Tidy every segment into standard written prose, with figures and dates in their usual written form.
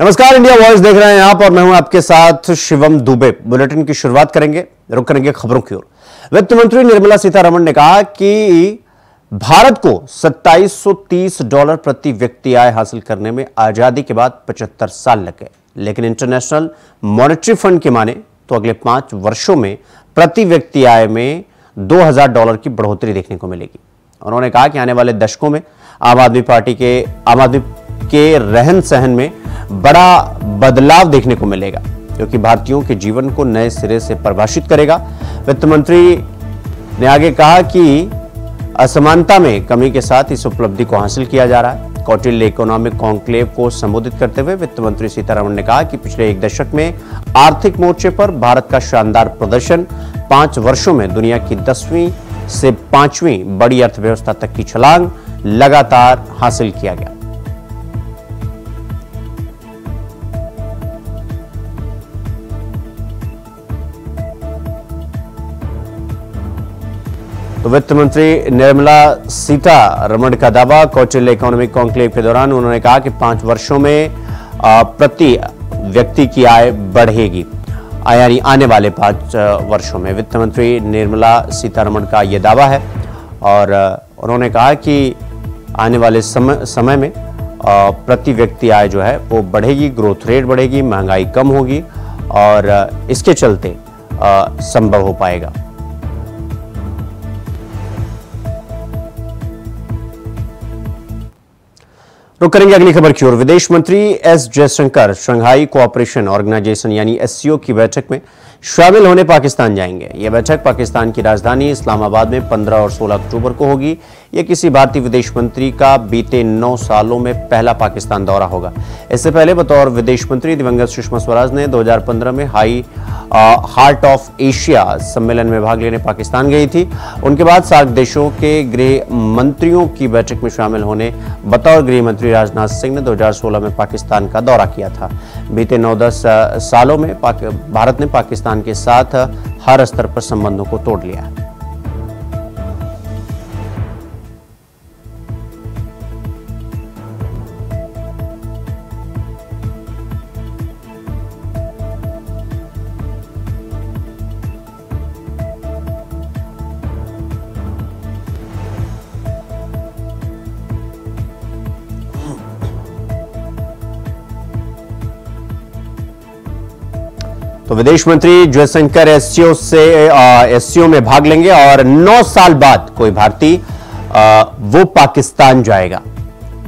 नमस्कार, India voice देख रहे हैं आप और मैं हूं आपके साथ शिवम दुबे। बुलेटिन की शुरुआत करेंगे, रुक करेंगे खबरों की ओर। वित्त मंत्री निर्मला सीतारमण ने कहा कि भारत को $2730 प्रति व्यक्ति आय हासिल करने में आजादी के बाद 75 साल लग गए, लेकिन इंटरनेशनल मॉनेटरी फंड की माने तो अगले 5 वर्षों में प्रति व्यक्ति आय में $2000 की बढ़ोतरी देखने को मिलेगी। उन्होंने कहा कि आने वाले दशकों में आम आदमी के रहन सहन में बड़ा बदलाव देखने को मिलेगा, जो कि भारतीयों के जीवन को नए सिरे से परिभाषित करेगा। वित्त मंत्री ने आगे कहा कि असमानता में कमी के साथ इस उपलब्धि को हासिल किया जा रहा है। कौटिल्य इकोनॉमिक कॉन्क्लेव को संबोधित करते हुए वित्त मंत्री सीतारमण ने कहा कि पिछले एक दशक में आर्थिक मोर्चे पर भारत का शानदार प्रदर्शन 5 वर्षों में दुनिया की 10वीं से 5वीं बड़ी अर्थव्यवस्था तक की छलांग लगातार हासिल किया गया। तो वित्त मंत्री निर्मला सीतारमण का दावा कौटिल्य इकोनॉमिक कॉन्क्लेव के दौरान उन्होंने कहा कि 5 वर्षों में प्रति व्यक्ति की आय बढ़ेगी, यानी आने वाले 5 वर्षों में। वित्त मंत्री निर्मला सीतारमण का यह दावा है और उन्होंने कहा कि आने वाले समय में प्रति व्यक्ति आय जो है वो बढ़ेगी, ग्रोथ रेट बढ़ेगी, महंगाई कम होगी और इसके चलते संभव हो पाएगा। रुक करेंगे अगली खबर की ओर। विदेश मंत्री S Jaishankar Shanghai cooperation organisation यानी एससीओ की बैठक में शामिल होने पाकिस्तान जाएंगे। यह बैठक पाकिस्तान की राजधानी इस्लामाबाद में 15 और 16 अक्टूबर को होगी। यह किसी भारतीय विदेश मंत्री का बीते 9 सालों में पहला पाकिस्तान दौरा होगा। इससे पहले बतौर विदेश मंत्री दिवंगत सुषमा स्वराज ने 2015 में हार्ट ऑफ एशिया सम्मेलन में भाग लेने पाकिस्तान गई थी। उनके बाद सार्क देशों के गृह मंत्रियों की बैठक में शामिल होने बतौर गृह मंत्री राजनाथ सिंह ने 2016 में पाकिस्तान का दौरा किया था। बीते 9-10 सालों में भारत ने पाकिस्तान के साथ हर स्तर पर संबंधों को तोड़ लिया है। तो विदेश मंत्री जयशंकर एससीओ में भाग लेंगे और 9 साल बाद कोई भारतीय वो पाकिस्तान जाएगा।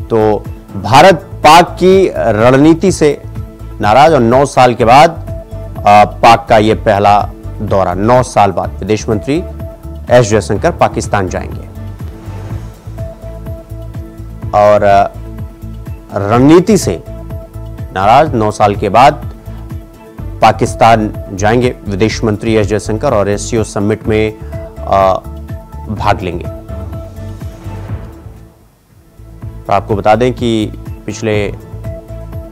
तो भारत पाक की रणनीति से नाराज और 9 साल के बाद पाक का यह पहला दौरा। 9 साल बाद विदेश मंत्री एस जयशंकर पाकिस्तान जाएंगे और रणनीति से नाराज 9 साल के बाद पाकिस्तान जाएंगे विदेश मंत्री एस जयशंकर और एससीओ समिट में भाग लेंगे। तो आपको बता दें कि पिछले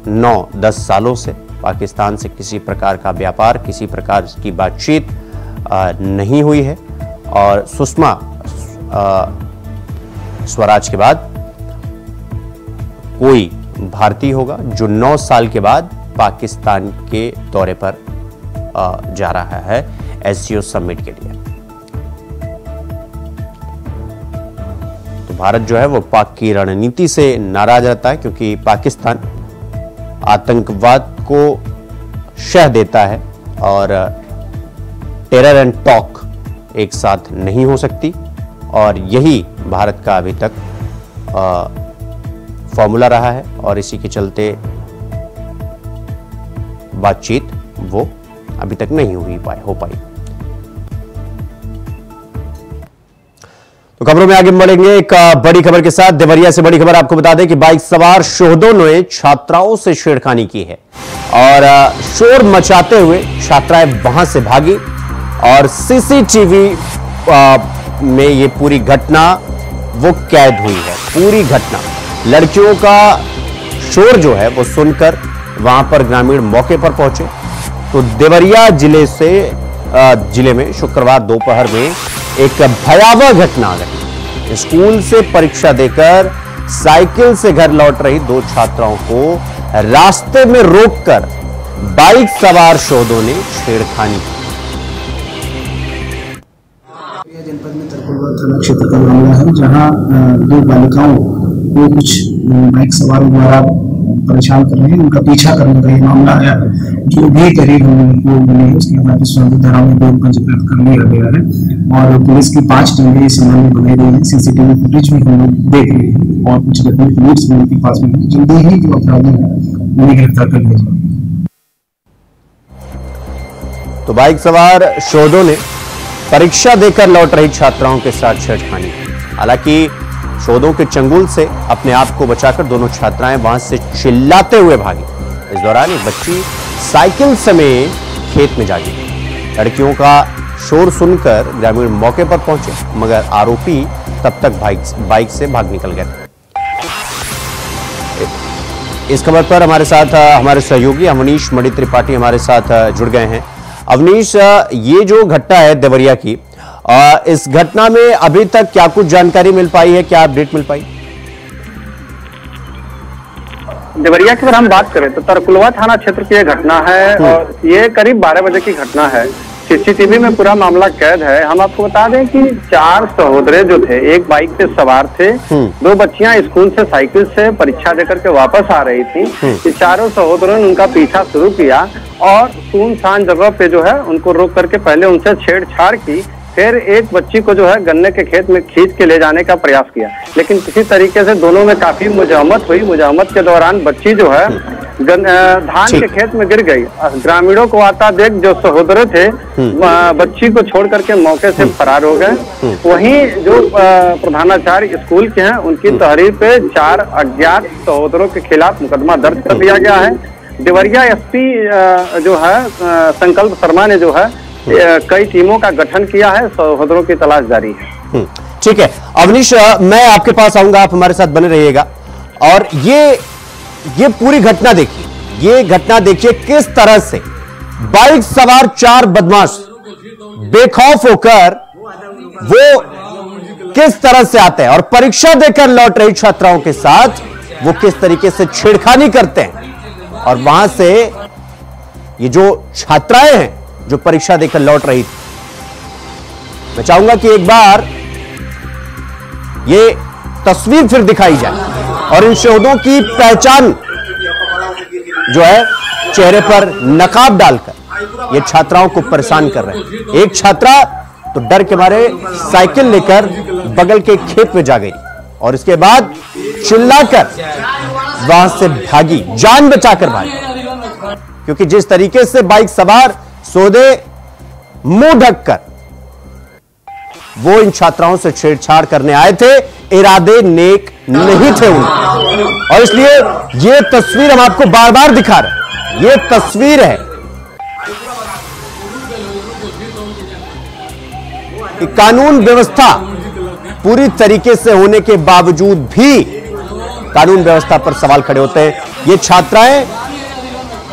9-10 सालों से पाकिस्तान से किसी प्रकार का व्यापार, किसी प्रकार की बातचीत नहीं हुई है और सुषमा स्वराज के बाद कोई भारतीय होगा जो 9 साल के बाद पाकिस्तान के दौरे पर जा रहा है एससीओ समिट के लिए। तो भारत जो है वो पाक की रणनीति से नाराज रहता है, क्योंकि पाकिस्तान आतंकवाद को शह देता है और टेरर एंड टॉक एक साथ नहीं हो सकती और यही भारत का अभी तक फॉर्मूला रहा है और इसी के चलते बातचीत वो अभी तक नहीं हो पाई। तो खबरों में आगे बढ़ेंगे एक बड़ी खबर के साथ। देवरिया से बड़ी खबर आपको बता दें कि बाइक सवार शोहदों ने छात्राओं से छेड़खानी की है और शोर मचाते हुए छात्राएं वहां से भागी और सीसीटीवी में ये पूरी घटना वो कैद हुई है। पूरी घटना, लड़कियों का शोर जो है वो सुनकर वहां पर ग्रामीण मौके पर पहुंचे। तो देवरिया जिले में शुक्रवार दोपहर में एक भयावह घटना घटी। स्कूल से परीक्षा देकर साइकिल से घर लौट रही 2 छात्राओं को रास्ते में रोककर बाइक सवार शोधों ने छेड़खानी की। जनपद में तरकुलवा थाना क्षेत्र का मामला है, जहां दो बालिकाओं को कुछ बाइक सवारों द्वारा परेशान कर रहे हैं, उनका पीछा करने का ये मामला आया है। जो भी तहरीर हमको मिली है उसके बाद इस धारा में पंजीकृत कर लिया गया है और पुलिस की 5 टीमें इस संबंध में बनाई गई है। सीसीटीवी फुटेज भी हम लोग देख रहे हैं और कुछ लीड्स भी उनके पास में जल्दी ही जो अपराधी है उन्हें गिरफ्तार कर लिया जाए। तो बाइक सवार शोधों ने परीक्षा देकर लौट रही छात्राओं के साथ छेड़खानी। हालांकि शोधों के चंगुल से अपने आप को बचाकर दोनों छात्राएं वहां से चिल्लाते हुए भागी। इस दौरान एक बच्ची साइकिल समेत खेत में जा गिरी। लड़कियों का शोर सुनकर ग्रामीण मौके पर पहुंचे, मगर आरोपी तब तक बाइक से भाग निकल गए। इस खबर पर हमारे साथ हमारे सहयोगी अवनीश मणि त्रिपाठी हमारे साथ जुड़ गए हैं। अवनीश, ये जो घटना है देवरिया की, इस घटना में अभी तक क्या कुछ जानकारी मिल पाई है, क्या अपडेट मिल पाई? देवरिया की अगर हम बात करें तो तरकुलवा थाना क्षेत्र की यह घटना है और ये करीब 12 बजे की घटना है। सीसीटीवी में पूरा मामला कैद है। हम आपको बता दें कि 4 सहोदरे जो थे एक बाइक पे सवार थे। 2 बच्चियां स्कूल से साइकिल से परीक्षा देकर के वापस आ रही थी। ये चारों सहोदरों ने उनका पीछा शुरू किया और सुनसान जगह पे जो है उनको रोक करके पहले उनसे छेड़छाड़ की, फिर एक बच्ची को जो है गन्ने के खेत में खींच के ले जाने का प्रयास किया, लेकिन किसी तरीके से दोनों में काफी मुजाहमत हुई। मुजाहमत के दौरान बच्ची जो है धान के खेत में गिर गई। ग्रामीणों को आता देख जो सहोदर थे बच्ची को छोड़ करके मौके से फरार हो गए। वहीं जो प्रधानाचार्य स्कूल के हैं उनकी तहरीर पे 4 अज्ञात सहोदरों के खिलाफ मुकदमा दर्ज कर दिया गया है। देवरिया एसपी जो है संकल्प शर्मा ने जो है कई टीमों का गठन किया है। सहोदरों की तलाश जारी है। ठीक है अवनीश, मैं आपके पास आऊंगा, आप हमारे साथ बने रहिएगा। और ये पूरी घटना देखिए, ये घटना देखिए किस तरह से बाइक सवार 4 बदमाश बेखौफ होकर वो किस तरह से आते हैं और परीक्षा देकर लौट रही छात्राओं के साथ वो किस तरीके से छेड़खानी करते हैं। और वहां से ये जो छात्राएं हैं जो परीक्षा देकर लौट रही थी, मैं चाहूंगा कि एक बार ये तस्वीर फिर दिखाई जाए और इन शोधों की पहचान जो है चेहरे पर नकाब डालकर ये छात्राओं को परेशान कर रहे हैं। एक छात्रा तो डर के मारे साइकिल लेकर बगल के खेत में जा गई और इसके बाद चिल्लाकर वहां से भागी, जान बचाकर भागी, क्योंकि जिस तरीके से बाइक सवार सौदे मुंह ढककर वो इन छात्राओं से छेड़छाड़ करने आए थे, इरादे नेक नहीं थे उनके। और इसलिए ये तस्वीर हम आपको बार बार दिखा रहे हैं। ये तस्वीर है कि कानून व्यवस्था पूरी तरीके से होने के बावजूद भी कानून व्यवस्था पर सवाल खड़े होते हैं। ये छात्राएं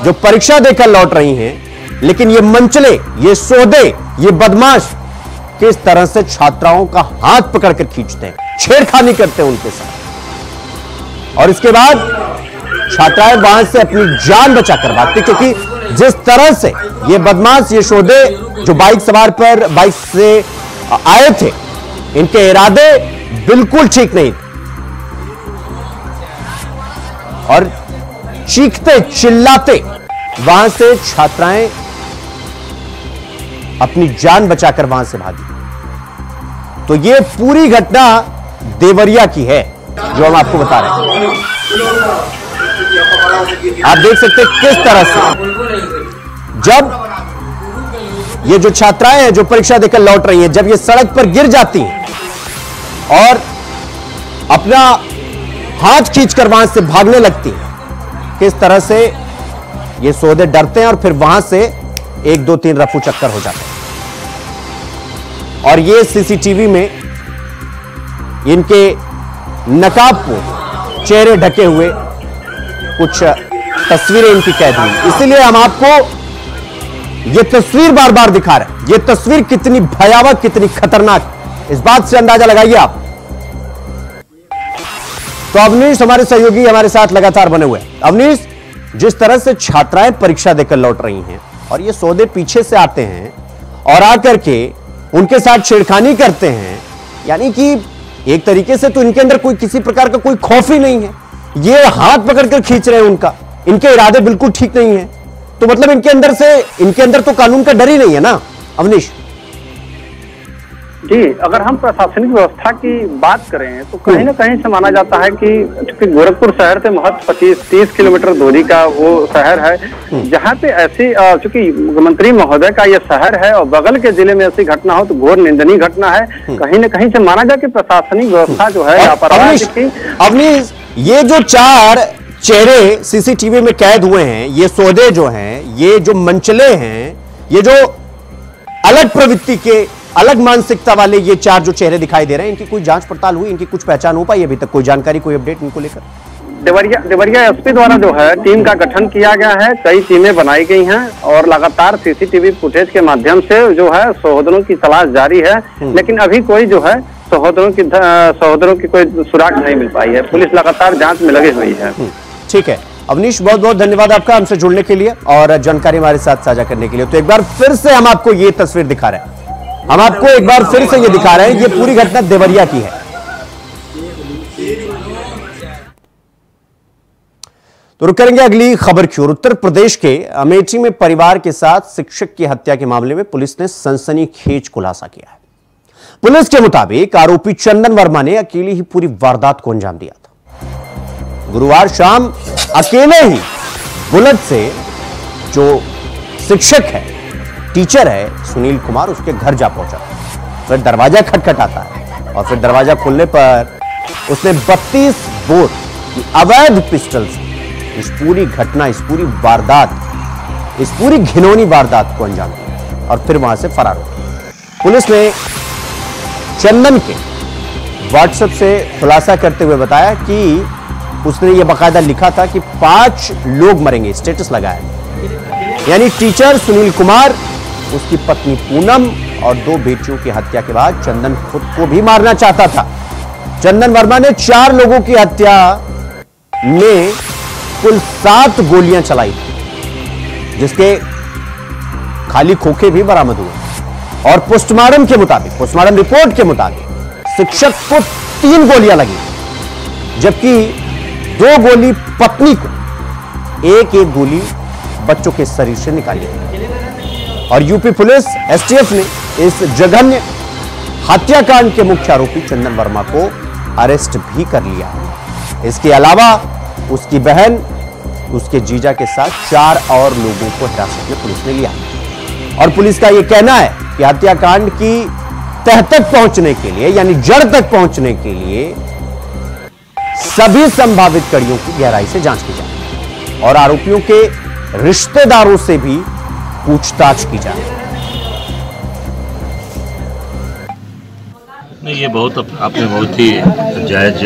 जो परीक्षा देकर लौट रही हैं, लेकिन ये मंचले, ये सौदे, ये बदमाश किस तरह से छात्राओं का हाथ पकड़कर खींचते हैं, छेड़खानी करते हैं उनके साथ। और इसके बाद छात्राएं वहां से अपनी जान बचाकर भागती, क्योंकि जिस तरह से ये बदमाश, ये सौदे जो बाइक सवार पर बाइक से आए थे, इनके इरादे बिल्कुल ठीक नहीं थे। और चीखते चिल्लाते वहां से छात्राएं अपनी जान बचाकर वहां से भागी। तो ये पूरी घटना देवरिया की है जो हम आपको बता रहे हैं। आप देख सकते हैं किस तरह से जब ये जो छात्राएं हैं जो परीक्षा देकर लौट रही हैं, जब ये सड़क पर गिर जाती हैं और अपना हाथ खींचकर वहां से भागने लगती हैं, किस तरह से ये सौदे डरते हैं और फिर वहां से 1 2 3 रफू चक्कर हो जाते हैं। और ये सीसीटीवी में इनके नकाबपोश चेहरे ढके हुए कुछ तस्वीरें इनकी कैद हुई। इसीलिए हम आपको ये तस्वीर बार बार दिखा रहे हैं। ये तस्वीर कितनी भयावह, कितनी खतरनाक, इस बात से अंदाजा लगाइए आप। तो अवनीश हमारे सहयोगी हमारे साथ लगातार बने हुए हैं। अवनीश, जिस तरह से छात्राएं परीक्षा देकर लौट रही हैं और ये सौदे पीछे से आते हैं और आकर के उनके साथ छेड़खानी करते हैं, यानी कि एक तरीके से तो इनके अंदर कोई किसी प्रकार का कोई खौफ ही नहीं है। ये हाथ पकड़कर खींच रहे हैं उनका, इनके इरादे बिल्कुल ठीक नहीं है। तो मतलब इनके अंदर तो कानून का डर ही नहीं है ना अवनीश। जी, अगर हम प्रशासनिक व्यवस्था की बात करें तो कहीं ना कहीं से माना जाता है कि चूंकि गोरखपुर शहर से महज 25-30 किलोमीटर दूरी का वो शहर है, जहाँ पे ऐसी चूंकि मुख्यमंत्री महोदय का ये शहर है और बगल के जिले में ऐसी घटना हो तो घोर निंदनीय घटना है। कहीं ना कहीं से माना जाए कि प्रशासनिक व्यवस्था जो है अवनीश, ये जो 4 चेहरे सीसीटीवी में कैद हुए हैं, ये सौदे जो हैं, ये जो मंचले हैं, ये जो अलग प्रवृत्ति के अलग मानसिकता वाले ये 4 जो चेहरे दिखाई दे रहे हैं, इनकी कोई जांच पड़ताल हुई, इनकी कुछ पहचान हो पाई अभी तक? कोई जानकारी, कोई अपडेट इनको लेकर? देवरिया एसपी द्वारा जो है टीम का गठन किया गया है, कई टीमें बनाई गई हैं और लगातार सीसीटीवी फुटेज के माध्यम से जो है सहोदरों की तलाश जारी है। लेकिन अभी कोई जो है सहोदरों की कोई सुराग नहीं मिल पाई है। पुलिस लगातार जांच में लगी हुई है। ठीक है अवनीश, बहुत बहुत धन्यवाद आपका हमसे जुड़ने के लिए और जानकारी हमारे साथ साझा करने के लिए। तो एक बार फिर से हम आपको ये तस्वीर दिखा रहे हैं, ये पूरी घटना देवरिया की है। तो रुक करेंगे अगली खबर की ओर। उत्तर प्रदेश के अमेठी में परिवार के साथ शिक्षक की हत्या के मामले में पुलिस ने सनसनीखेज खुलासा किया है। पुलिस के मुताबिक आरोपी चंदन वर्मा ने अकेले ही पूरी वारदात को अंजाम दिया था। गुरुवार शाम अकेले ही बुलेट से जो शिक्षक है, टीचर है सुनील कुमार, उसके घर जा पहुंचा। फिर दरवाजा खटखटाता है और फिर दरवाजा खोलने पर उसने 32 बोर की अवैध पिस्टल से इस पूरी घटना, इस पूरी वारदात, इस पूरी घिनौनी वारदात को अंजाम दिया और फिर वहां से फरार हो गया। पुलिस ने चंदन के व्हाट्सएप से खुलासा करते हुए बताया कि उसने ये बाकायदा लिखा था कि 5 लोग मरेंगे, स्टेटस लगाया। यानी टीचर सुनील कुमार, उसकी पत्नी पूनम और 2 बेटियों की हत्या के बाद चंदन खुद को भी मारना चाहता था। चंदन वर्मा ने 4 लोगों की हत्या में कुल 7 गोलियां चलाई थी, जिसके खाली खोखे भी बरामद हुए और पोस्टमार्टम रिपोर्ट के मुताबिक शिक्षक को 3 गोलियां लगी, जबकि 2 गोली पत्नी को, एक गोली बच्चों के शरीर से निकाली गई। और यूपी पुलिस एसटीएफ ने इस जघन्य हत्याकांड के मुख्य आरोपी चंदन वर्मा को अरेस्ट भी कर लिया। इसके अलावा उसकी बहन, उसके जीजा के साथ 4 और लोगों को हिरासत में पुलिस ने लिया। और पुलिस का यह कहना है कि हत्याकांड की तह तक पहुंचने के लिए, यानी जड़ तक पहुंचने के लिए सभी संभावित कड़ियों की गहराई से जांच की जाए और आरोपियों के रिश्तेदारों से भी पूछताछ की जाए। नहीं, ये आपने बहुत ही जायज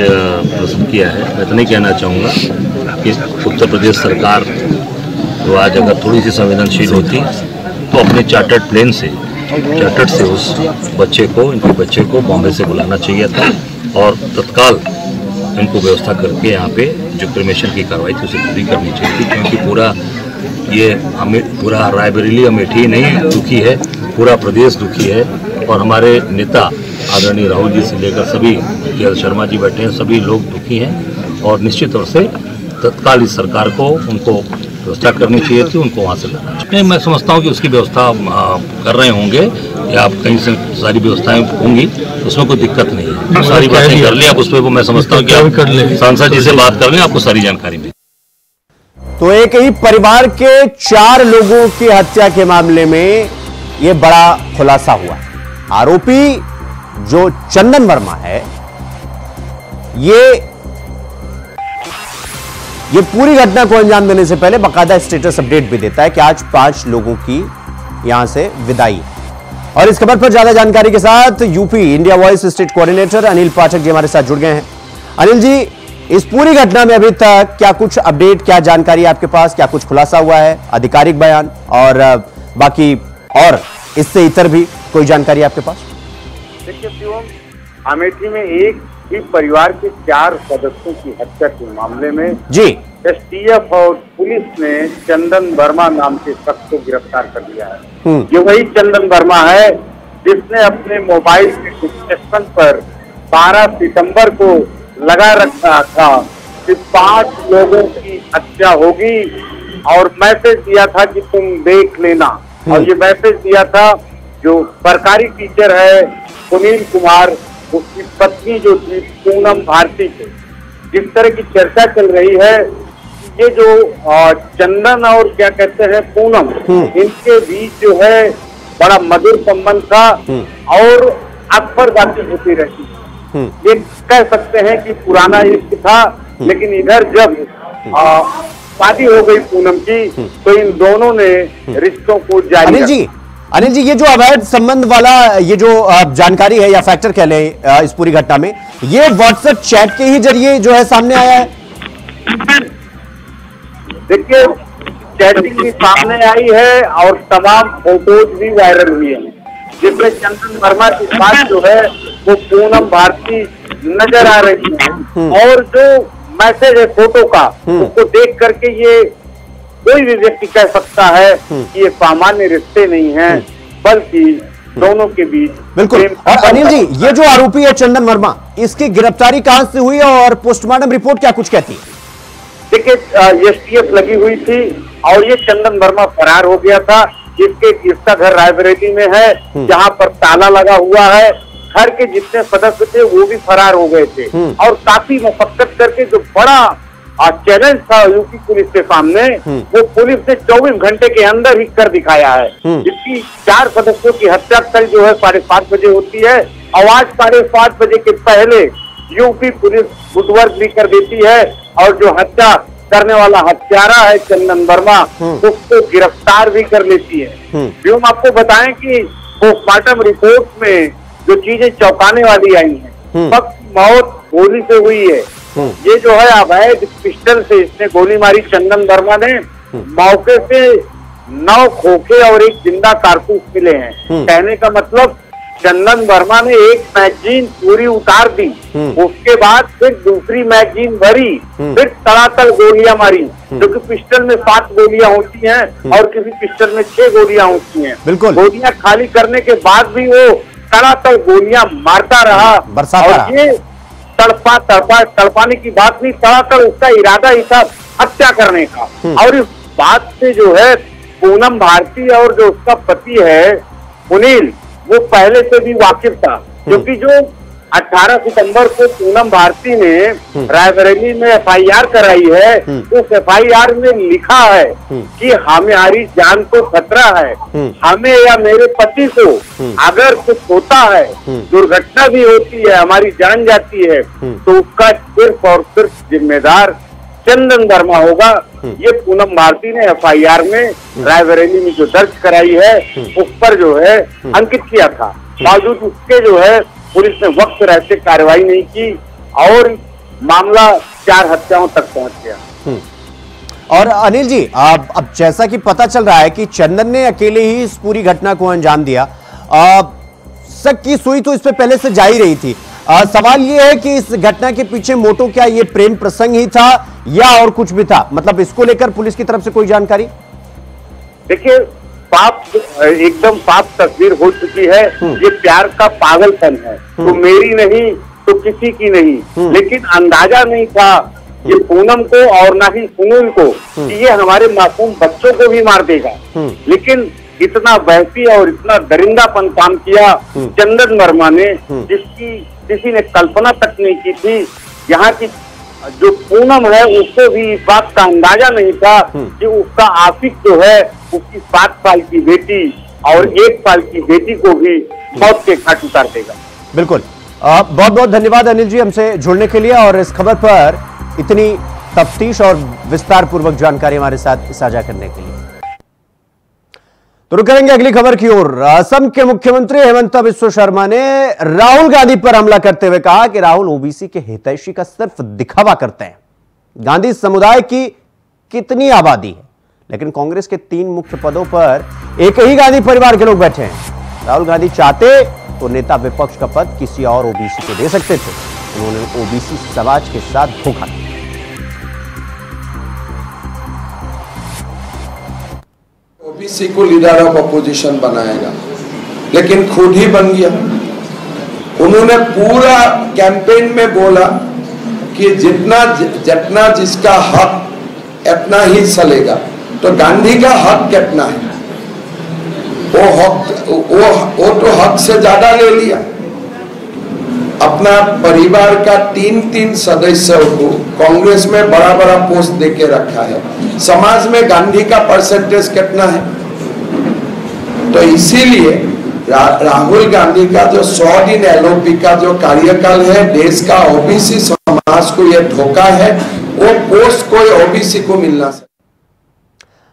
प्रश्न किया है। मैं तो नहीं कहना चाहूँगा कि उत्तर प्रदेश सरकार तो आज अगर थोड़ी सी संवेदनशील होती तो अपने चार्टर्ड प्लेन से उस इनके बच्चे को बॉम्बे से बुलाना चाहिए था और तत्काल इनको व्यवस्था करके यहाँ पे जो क्रिमेशन की कार्रवाई थी उसे पूरी करनी चाहिए थी, क्योंकि पूरा रायबरेली अमेठी नहीं दुखी है, पूरा प्रदेश दुखी है। और हमारे नेता आदरणीय राहुल जी से लेकर सभी, शर्मा जी बैठे हैं, सभी लोग दुखी हैं और निश्चित तौर से तत्काल इस सरकार को उनको व्यवस्था करनी चाहिए थी, उनको वहाँ से लाना चाहिए। मैं समझता हूँ कि उसकी व्यवस्था कर रहे होंगे या आप कहीं से सारी व्यवस्थाएं होंगी, उसमें कोई दिक्कत नहीं है। सारी बातें कर ली आप उस पर, मैं समझता हूँ कि आप सांसद जी से बात कर लें, आपको सारी जानकारी मिलेगी। तो एक ही परिवार के 4 लोगों की हत्या के मामले में यह बड़ा खुलासा हुआ। आरोपी जो चंदन वर्मा है, ये पूरी घटना को अंजाम देने से पहले बाकायदा स्टेटस अपडेट भी देता है कि आज 5 लोगों की यहां से विदाई। और इस खबर पर ज्यादा जानकारी के साथ UP India voice state coordinator Anil Pathak ji हमारे साथ जुड़ गए हैं। अनिल जी, इस पूरी घटना में अभी तक क्या कुछ अपडेट, क्या जानकारी आपके पास, क्या कुछ खुलासा हुआ है, आधिकारिक बयान और बाकी और इससे इतर भी कोई जानकारी आपके पास? देखिए शिवम, अमेठी में एक कि परिवार के 4 सदस्यों की हत्या के मामले में जी एसटीएफ और पुलिस ने चंदन वर्मा नाम के शख्स को गिरफ्तार कर लिया है। ये वही चंदन वर्मा है जिसने अपने मोबाइल के डिस्क्रिप्शन पर 12 सितंबर को लगा रखा था कि 5 लोगों की हत्या होगी और मैसेज दिया था कि तुम देख लेना। और ये मैसेज दिया था जो सरकारी टीचर है सुनील कुमार, उसकी पत्नी जो थी पूनम भारती को। जिस तरह की चर्चा चल रही है, ये जो चंदन और क्या कहते हैं पूनम, इनके बीच जो है बड़ा मधुर संबंध था और अक्सर बातें होती रहती। ये कह सकते हैं कि पुराना इश्क था, लेकिन इधर जब शादी हो गई पूनम की तो इन दोनों ने रिश्तों को जारी रखा। अनिल जी, ये जो अवैध संबंध वाला ये जो जानकारी है या फैक्टर कह लें इस पूरी घटना में, ये व्हाट्सएप चैट के ही जरिए जो है सामने आया है। देखिए, चैटिंग भी सामने आई है और तमाम फोटोज भी वायरल हुई है, जिसमें चंदन वर्मा की बात जो है वो पूनम भारती नजर आ रही है। और जो मैसेज है फोटो का, उसको देख करके ये कोई भी व्यक्ति कह सकता है कि ये सामान्य रिश्ते नहीं हैं, बल्कि दोनों के बीच बिल्कुल। और अनिल जी, ये जो आरोपी है चंदन वर्मा, इसकी गिरफ्तारी कहां से हुई और पोस्टमार्टम रिपोर्ट क्या कुछ कहती है? देखिए, एसटीएफ लगी हुई थी और ये चंदन वर्मा फरार हो गया था। इसका घर रायबरेली में है, जहां पर ताला लगा हुआ है। घर के जितने सदस्य थे वो भी फरार हो गए थे और काफी मशक्कत करके जो बड़ा चैलेंज था यूपी पुलिस के सामने, वो पुलिस ने 24 घंटे के अंदर ही कर दिखाया है। इसकी 4 सदस्यों की हत्या कल जो है 7:30 बजे होती है और आज 7:30 बजे के पहले यूपी पुलिस गुटवर्क भी कर देती है और जो हत्या करने वाला हत्यारा है चंदन वर्मा, उसको गिरफ्तार भी कर लेती है। जो हम आपको बताएं कि पोस्टमार्टम रिपोर्ट में जो चीजें चौंकाने वाली आई हैं, सबकी मौत गोली से हुई है। ये जो है अवैध पिस्टल से इसने गोली मारी चंदन वर्मा ने। मौके से 9 खोखे और 1 जिंदा कारतूस मिले हैं। कहने का मतलब चंदन वर्मा ने एक मैगजीन पूरी उतार दी, उसके बाद फिर दूसरी मैगजीन भरी, फिर तड़ातड़ गोलियां मारी, क्योंकि पिस्टल में 7 गोलियां होती हैं और किसी पिस्टल में 6 गोलियां होती हैं। बिल्कुल। गोलियां खाली करने के बाद भी वो तड़ातड़ गोलियां मारता रहा। और ये तड़पाने की बात नहीं, तड़ातड़ उसका इरादा ही था हत्या करने का। और इस बात से जो है पूनम भारती और जो उसका पति है सुनील, वो पहले से भी वाकिफ था, क्योंकि जो 18 सितंबर को पूनम भारती ने रायबरेली में एफआईआर कराई है, उस एफआईआर में लिखा है कि हमारी जान को खतरा है, हमें या मेरे पति को अगर कुछ होता है, दुर्घटना भी होती है, हमारी जान जाती है, तो उसका सिर्फ और सिर्फ जिम्मेदार चंदन वर्मा होगा। ये पूनम भारती ने एफआईआर में रायबरेली में जो दर्ज कराई है, उस पर जो है अंकित किया था। बावजूद उसके जो है पुलिस ने वक्त रहते कार्रवाई नहीं की और मामला 4 हत्याओं तक पहुंच गया। और अनिल जी, अब जैसा कि पता चल रहा है कि चंदन ने अकेले ही इस पूरी घटना को अंजाम दिया, शक की सुई तो इस पे पहले से जा ही रही थी। सवाल ये है कि इस घटना के पीछे मोटो क्या ये प्रेम प्रसंग ही था या और कुछ भी था? मतलब इसको लेकर पुलिस की तरफ से कोई जानकारी? देखिए, एकदम साफ तस्वीर हो चुकी है। ये प्यार का पागलपन है, तो मेरी नहीं तो किसी की नहीं। लेकिन अंदाजा नहीं था ये पूनम को और ना ही सुनील को कि ये हमारे मासूम बच्चों को भी मार देगा। लेकिन इतना बहसी और इतना दरिंदापन काम किया चंदन वर्मा ने, जिसकी किसी ने कल्पना तक नहीं की थी। यहाँ की जो पूनम है उसको भी इस बात का अंदाजा नहीं था कि उसका आशिक जो है उसकी 7 साल की बेटी और 1 साल की बेटी को भी मौत के घाट उतार देगा। बिल्कुल। बहुत बहुत धन्यवाद अनिल जी हमसे जुड़ने के लिए और इस खबर पर इतनी तफ्तीश और विस्तार पूर्वक जानकारी हमारे साथ साझा करने के लिए। तो रुक करेंगे अगली खबर की ओर। असम के मुख्यमंत्री हेमंत बिस्वा शर्मा ने राहुल गांधी पर हमला करते हुए कहा कि राहुल ओबीसी के हितैषी का सिर्फ दिखावा करते हैं। गांधी समुदाय की कितनी आबादी है, लेकिन कांग्रेस के 3 मुख्य पदों पर एक ही गांधी परिवार के लोग बैठे हैं। राहुल गांधी चाहते तो नेता विपक्ष का पद किसी और ओबीसी को दे सकते थे, उन्होंने ओबीसी समाज के साथ धोखा किया। ओबीसी को लीडर ऑफ अपोजिशन बनाएगा, लेकिन खुद ही बन गया। उन्होंने पूरा कैंपेन में बोला कि जितना जिसका हक इतना ही चलेगा। तो गांधी का हक कितना है? वो तो हक से ज्यादा ले लिया। अपना परिवार का 3 सदस्यों को कांग्रेस में बड़ा पोस्ट देके रखा है। समाज में गांधी का परसेंटेज कितना है? तो इसीलिए राहुल गांधी का जो 100 दिन एलओपी का जो कार्यकाल है, देश का ओबीसी समाज को यह धोखा है। वो पोस्ट कोई ओबीसी को मिलना चाहिए।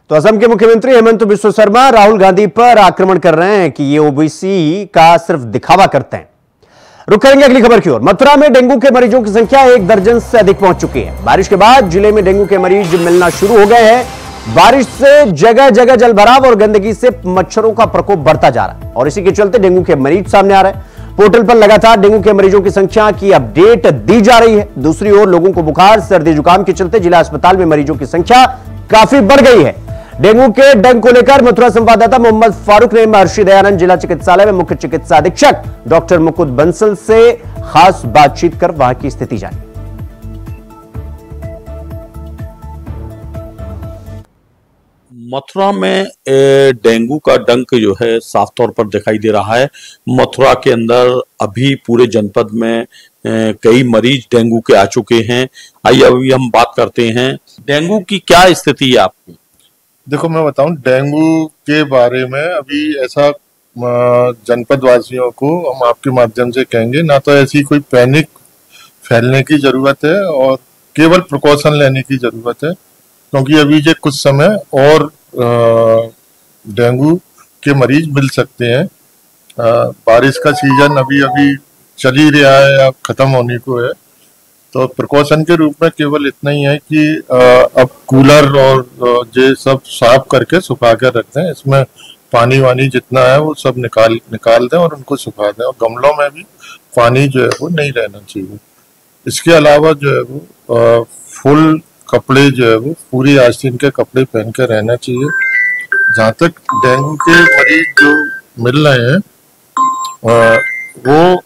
तो असम के मुख्यमंत्री हेमंत बिस्वा शर्मा राहुल गांधी पर आक्रमण कर रहे हैं कि ये ओबीसी का सिर्फ दिखावा करते हैं। रुक करेंगे अगली खबर की ओर। मथुरा में डेंगू के मरीजों की संख्या 1 दर्जन से अधिक पहुंच चुकी है। बारिश के बाद जिले में डेंगू के मरीज मिलना शुरू हो गए हैं। बारिश से जगह जगह जलभराव और गंदगी से मच्छरों का प्रकोप बढ़ता जा रहा है और इसी के चलते डेंगू के मरीज सामने आ रहे हैं। पोर्टल पर लगातार डेंगू के मरीजों की संख्या की अपडेट दी जा रही है। दूसरी ओर लोगों को बुखार, सर्दी, जुकाम के चलते जिला अस्पताल में मरीजों की संख्या काफी बढ़ गई है। डेंगू के डंक को लेकर मथुरा संवाददाता मोहम्मद फारूक ने महर्षि दयानंद जिला चिकित्सालय में मुख्य चिकित्सा अधीक्षक डॉक्टर मुकुंद बंसल से खास बातचीत कर वहां की स्थिति जानी। मथुरा में डेंगू का डंक जो है साफ तौर पर दिखाई दे रहा है। मथुरा के अंदर अभी पूरे जनपद में कई मरीज डेंगू के आ चुके हैं। आइए अभी हम बात करते हैं डेंगू की क्या स्थिति है आपकी। देखो, मैं बताऊं डेंगू के बारे में अभी ऐसा जनपद वासियों को हम आपके माध्यम से कहेंगे, ना तो ऐसी कोई पैनिक फैलने की जरूरत है और केवल प्रिकॉशन लेने की जरूरत है, क्योंकि अभी जो कुछ समय और डेंगू के मरीज मिल सकते हैं। बारिश का सीजन अभी चल ही रहा है या खत्म होने को है, तो प्रिकॉशन के रूप में केवल इतना ही है कि अब कूलर और ये सब साफ करके सुखा कर रखते हैं। इसमें पानी वानी जितना है वो सब निकाल दें और उनको सुखा दें, और गमलों में भी पानी जो है वो नहीं रहना चाहिए। इसके अलावा जो है वो फुल कपड़े जो है वो पूरी आस्तीन के कपड़े पहन कर रहना चाहिए। जहाँ तक डेंगू के मरीज जो मिल रहे हैं वो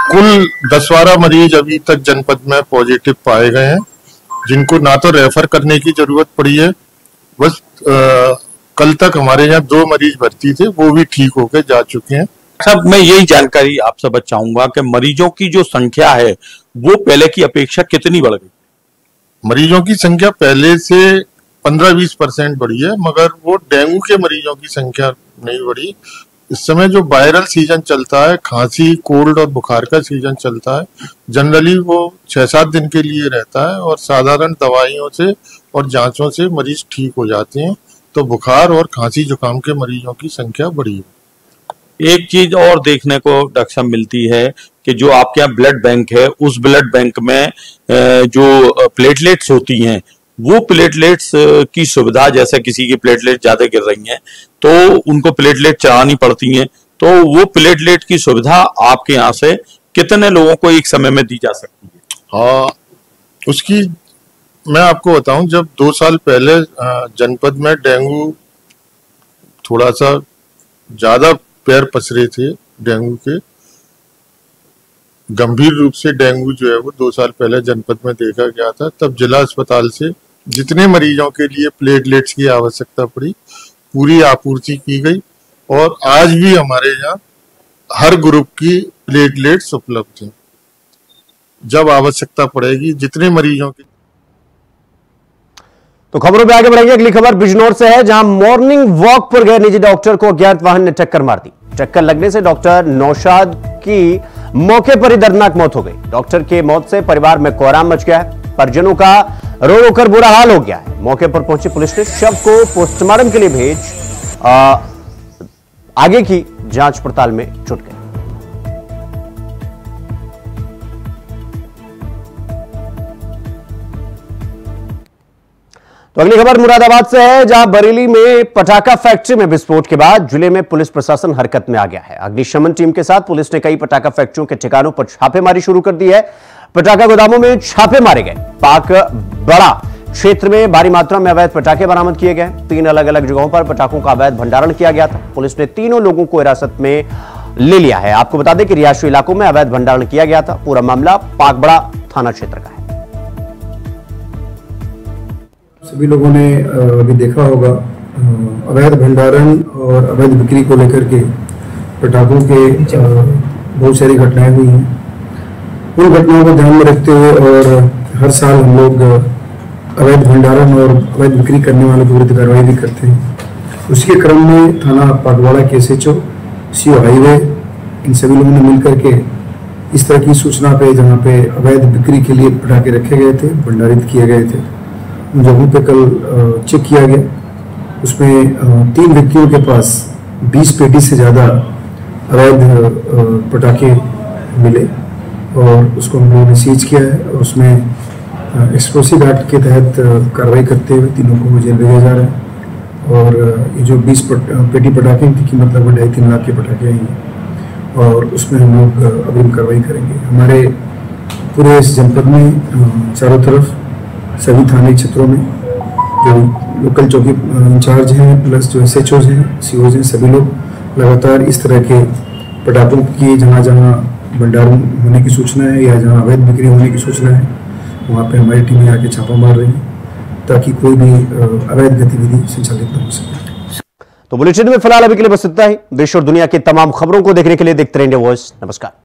कुल 10-12 मरीज अभी तक जनपद में पॉजिटिव पाए गए हैं, जिनको ना तो रेफर करने की जरूरत पड़ी है। बस कल तक हमारे यहाँ 2 मरीज भर्ती थे, वो भी ठीक होकर जा चुके हैं। साहब, मैं यही जानकारी आपसे चाहूंगा कि मरीजों की जो संख्या है वो पहले की अपेक्षा कितनी बढ़ गई? मरीजों की संख्या पहले से 15-20% बढ़ी है, मगर वो डेंगू के मरीजों की संख्या नहीं बढ़ी। इस समय जो वायरल सीजन चलता है, खांसी, कोल्ड और बुखार का सीजन चलता है, जनरली वो 6-7 दिन के लिए रहता है और साधारण दवाइयों से और जांचों से मरीज ठीक हो जाते हैं। तो बुखार और खांसी जुकाम के मरीजों की संख्या बढ़ी है। एक चीज और देखने को डॉक्टर साहब मिलती है कि जो आपके यहाँ ब्लड बैंक है, उस ब्लड बैंक में जो प्लेटलेट्स होती हैं, वो प्लेटलेट्स की सुविधा, जैसे किसी की प्लेटलेट ज्यादा गिर रही हैं तो उनको प्लेटलेट चढ़ानी पड़ती हैं, तो वो प्लेटलेट की सुविधा आपके यहाँ से कितने लोगों को एक समय में दी जा सकती है? हाँ, उसकी मैं आपको बताऊं, जब 2 साल पहले जनपद में डेंगू थोड़ा सा ज्यादा पैर पसरे थे, डेंगू के गंभीर रूप से डेंगू जो है वो 2 साल पहले जनपद में देखा गया था, तब जिला अस्पताल से जितने मरीजों के लिए प्लेटलेट्स की आवश्यकता पड़ी पूरी आपूर्ति की गई और आज भी हमारे यहाँ हर ग्रुप की प्लेटलेट्स उपलब्ध हैं। जब आवश्यकता पड़ेगी जितने मरीजों की। तो खबरों पे आगे बढ़ेंगे। अगली खबर बिजनौर से है, जहां मॉर्निंग वॉक पर गए निजी डॉक्टर को अज्ञात वाहन ने टक्कर मार दी। टक्कर लगने से डॉक्टर नौशाद की मौके पर ही दर्दनाक मौत हो गई। डॉक्टर की मौत से परिवार में कोहराम मच गया है। परिजनों का रो रो कर बुरा हाल हो गया है। मौके पर पहुंची पुलिस ने शव को पोस्टमार्टम के लिए भेज आगे की जांच पड़ताल में जुट गई। तो अगली खबर मुरादाबाद से है, जहां बरेली में पटाखा फैक्ट्री में विस्फोट के बाद जिले में पुलिस प्रशासन हरकत में आ गया है। अग्निशमन टीम के साथ पुलिस ने कई पटाखा फैक्ट्रियों के ठिकानों पर छापेमारी शुरू कर दी है। पटाखा गोदामों में छापे मारे गए। पाक बड़ा क्षेत्र में भारी मात्रा में अवैध पटाखे बरामद किए गए। 3 अलग अलग जगहों पर पटाखों का अवैध भंडारण किया गया था। पुलिस ने तीनों लोगों को हिरासत में ले लिया है। आपको बता दें कि रिहायशी इलाकों में अवैध भंडारण किया गया था। पूरा मामला पाकबड़ा थाना क्षेत्र का है। सभी लोगों ने अभी देखा होगा अवैध भंडारण और अवैध बिक्री को लेकर के पटाखों के बहुत सारी घटनाएं हुई हैं। उन घटनाओं को ध्यान में रखते हुए और हर साल हम लोग अवैध भंडारण और अवैध बिक्री करने वालों के विरुद्ध कार्रवाई भी करते हैं। उसी के क्रम में थाना पाकवाड़ा के SHO, CO हाईवे, इन सभी लोगों ने मिलकर के इस तरह की सूचना पे जहाँ पे अवैध बिक्री के लिए पटाखे रखे गए थे, भंडारित किए गए थे, उन जगहों पे कल चेक किया गया। उसमें 3 व्यक्तियों के पास 20 पेटी से ज़्यादा अवैध पटाखे मिले और उसको हम लोगों ने सीज किया है और उसमें एक्सप्लोसिव एक्ट के तहत कार्रवाई करते हुए तीनों को जेल भेजा जा रहा है। और ये जो 20 पेटी पटाखे की कीमत लगभग 2.5-3 लाख के पटाखे हैं और उसमें हम लोग अग्रिम कार्रवाई करेंगे। हमारे पूरे इस जनपद में चारों तरफ सभी थाने क्षेत्रों में जो लोकल चौकी इंचार्ज हैं प्लस जो SHOs हैं, COs हैं, सभी लोग लगातार इस तरह के पटाखों की जहाँ जहाँ भंडारण होने की सूचना है या जहाँ अवैध बिक्री होने की सूचना है वहाँ पे हमारी टीमें आके छापा मार रही हैं ताकि कोई भी अवैध गतिविधि संचालित न हो सके। तो बुलेटिन में फिलहाल अभी के लिए बस इतना ही। देश और दुनिया की तमाम खबरों को देखने के लिए देखते रहिए इंडिया वॉइस। नमस्कार।